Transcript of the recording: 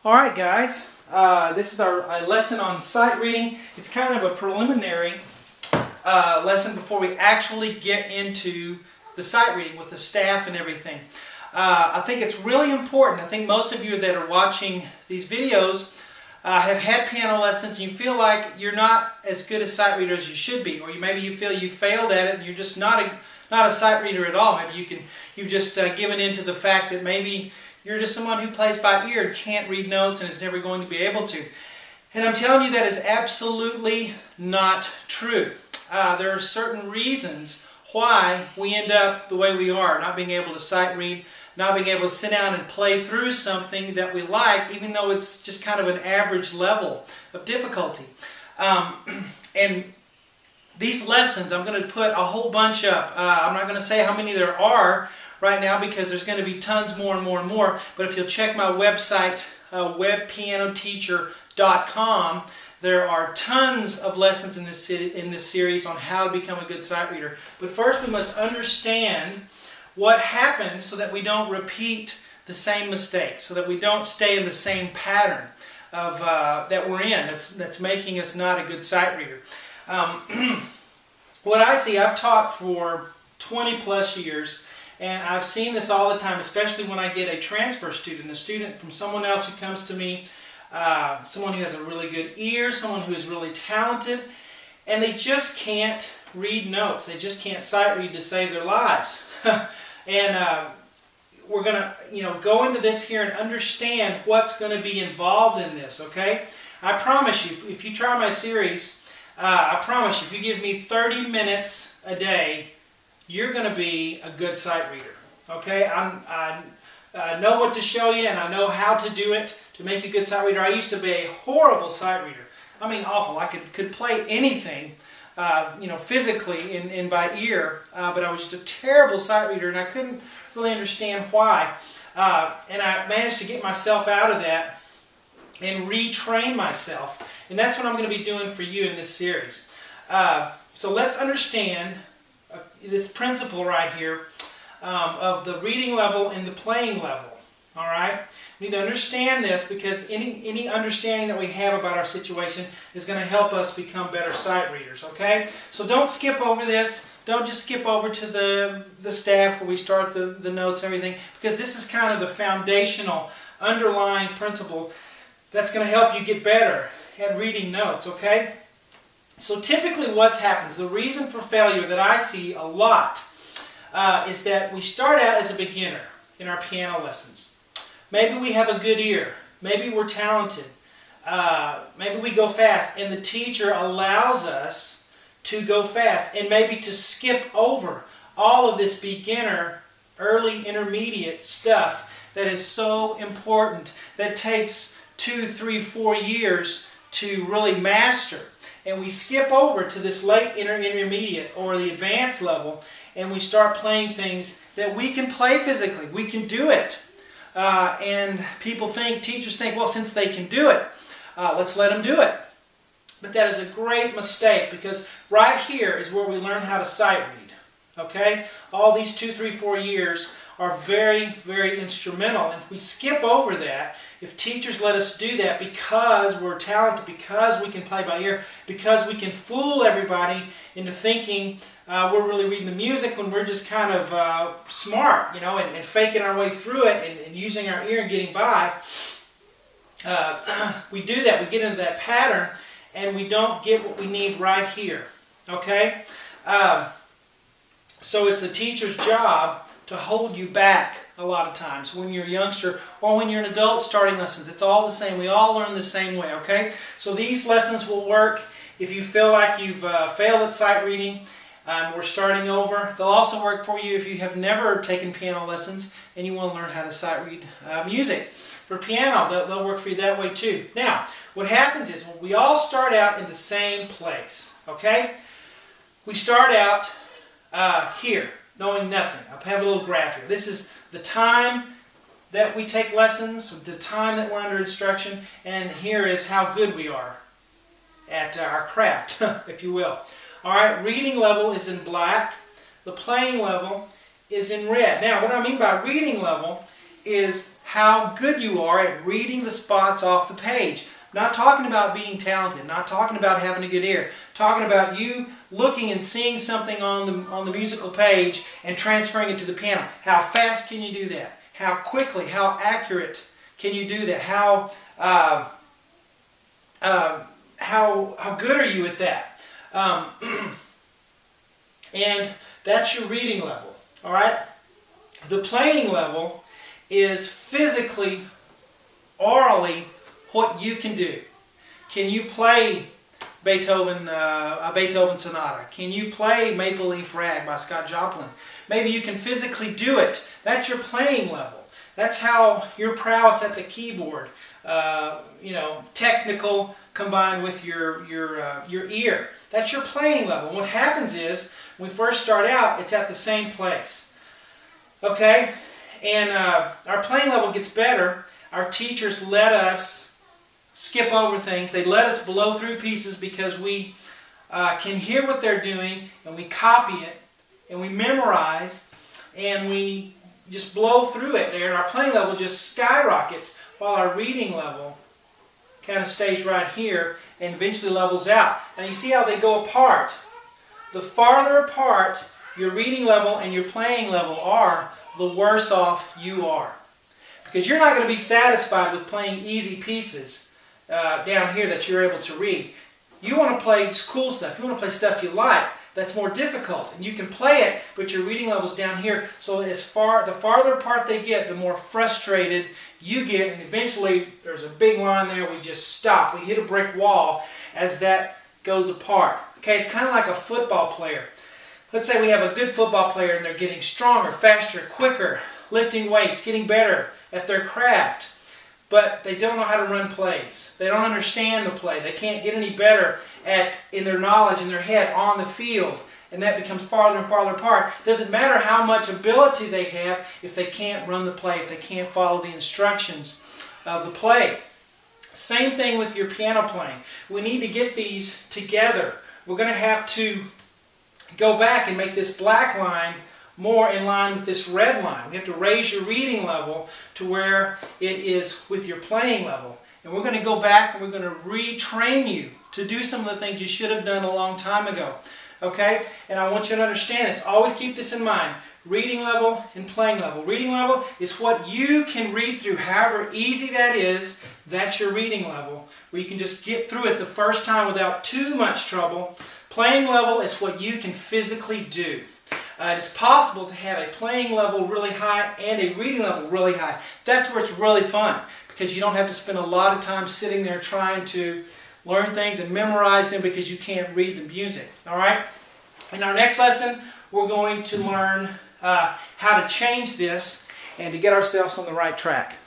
Alright guys, this is our lesson on sight reading. It's kind of a preliminary lesson before we actually get into the sight reading with the staff and everything. I think it's really important. I think most of you that are watching these videos have had piano lessons and you feel like you're not as good a sight reader as you should be, or maybe you feel you failed at it and you're just not a sight reader at all. Maybe you've just given in to the fact that maybe you're just someone who plays by ear and can't read notes and is never going to be able to. And I'm telling you that is absolutely not true. There are certain reasons why we end up the way we are, not being able to sight read, not being able to sit down and play through something that we like, even though it's just kind of an average level of difficulty. And these lessons, I'm going to put a whole bunch up. I'm not going to say how many there are right now because there's going to be tons more and more and more. But if you'll check my website, webpianoteacher.com, there are tons of lessons in this series on how to become a good sight reader. But first we must understand what happened so that we don't repeat the same mistakes, so that we don't stay in the same pattern of that we're in that's making us not a good sight reader. What I see, I've taught for 20 plus years, and I've seen this all the time, especially when I get a transfer student, a student from someone else who comes to me, someone who has a really good ear, someone who is really talented, and they just can't read notes. They just can't sight read to save their lives. And we're going to go into this here and understand what's going to be involved in this, okay? I promise you, if you try my series, I promise you, if you give me 30 minutes a day, you're going to be a good sight reader, okay? I know what to show you, and I know how to do it to make you a good sight reader. I used to be a horrible sight reader. I mean, awful. I could play anything, physically and by ear, but I was just a terrible sight reader, and I couldn't really understand why. And I managed to get myself out of that and retrain myself. And that's what I'm going to be doing for you in this series. So let's understand this principle right here of the reading level and the playing level. All right? We need to understand this because any understanding that we have about our situation is going to help us become better sight readers. Okay? So don't skip over this. Don't just skip over to the staff where we start the notes and everything, because this is kind of the foundational underlying principle that's going to help you get better at reading notes. Okay? So typically what happens, the reason for failure that I see a lot is that we start out as a beginner in our piano lessons. Maybe we have a good ear. Maybe we're talented. Maybe we go fast, and the teacher allows us to go fast and maybe to skip over all of this beginner, early, intermediate stuff that is so important, that takes 2, 3, 4 years to really master. And we skip over to this late intermediate or the advanced level, and we start playing things that we can play physically. We can do it. And teachers think, well, since they can do it, let's let them do it. But that is a great mistake, because right here is where we learn how to sight read. Okay? All these 2, 3, 4 years are very, very instrumental. And if we skip over that, if teachers let us do that because we're talented, because we can play by ear, because we can fool everybody into thinking we're really reading the music when we're just kind of smart, and faking our way through it and using our ear and getting by, we do that. We get into that pattern and we don't get what we need right here. Okay? So it's the teacher's job to hold you back a lot of times when you're a youngster or when you're an adult starting lessons. It's all the same. We all learn the same way, okay? So these lessons will work if you feel like you've failed at sight reading. We're starting over. They'll also work for you if you have never taken piano lessons and you want to learn how to sight read music. For piano, they'll work for you that way too. Now, what happens is we all start out in the same place, okay? We start out here, knowing nothing. I'll have a little graph here. This is the time that we take lessons, the time that we're under instruction, and here is how good we are at our craft, if you will. All right, reading level is in black. The playing level is in red. Now, what I mean by reading level is how good you are at reading the spots off the page. Not talking about being talented, not talking about having a good ear, talking about you looking and seeing something on the musical page and transferring it to the piano. How fast can you do that? How quickly, how accurate can you do that? How good are you at that? And that's your reading level, all right? The playing level is physically, orally, what you can do. Can you play Beethoven, a Beethoven sonata? Can you play Maple Leaf Rag by Scott Joplin? Maybe you can physically do it. That's your playing level. That's how your prowess at the keyboard, technical combined with your ear. That's your playing level. And what happens is, when we first start out, it's at the same place. Okay? And our playing level gets better. Our teachers let us skip over things. They let us blow through pieces because we can hear what they're doing, and we copy it, and we memorize, and we just blow through it there, and our playing level just skyrockets while our reading level kind of stays right here and eventually levels out. Now you see how they go apart. The farther apart your reading level and your playing level are, the worse off you are. Because you're not going to be satisfied with playing easy pieces down here that you're able to read. You want to play cool stuff. You want to play stuff you like that's more difficult. And you can play it, but your reading level's down here. So the farther apart they get, the more frustrated you get. And eventually, there's a big line there. We just stop. We hit a brick wall as that goes apart. Okay, it's kind of like a football player. Let's say we have a good football player and they're getting stronger, faster, quicker, lifting weights, getting better at their craft. But they don't know how to run plays. They don't understand the play. They can't get any better in their knowledge in their head on the field. And that becomes farther and farther apart. It doesn't matter how much ability they have if they can't run the play, if they can't follow the instructions of the play. Same thing with your piano playing. We need to get these together. We're going to have to go back and make this black line more in line with this red line. We have to raise your reading level to where it is with your playing level. And we're going to go back and we're going to retrain you to do some of the things you should have done a long time ago. Okay? And I want you to understand this. Always keep this in mind. Reading level and playing level. Reading level is what you can read through. However easy that is, that's your reading level, where you can just get through it the first time without too much trouble. Playing level is what you can physically do. It's possible to have a playing level really high and a reading level really high. That's where it's really fun, because you don't have to spend a lot of time sitting there trying to learn things and memorize them because you can't read the music. All right? In our next lesson, we're going to learn how to change this and to get ourselves on the right track.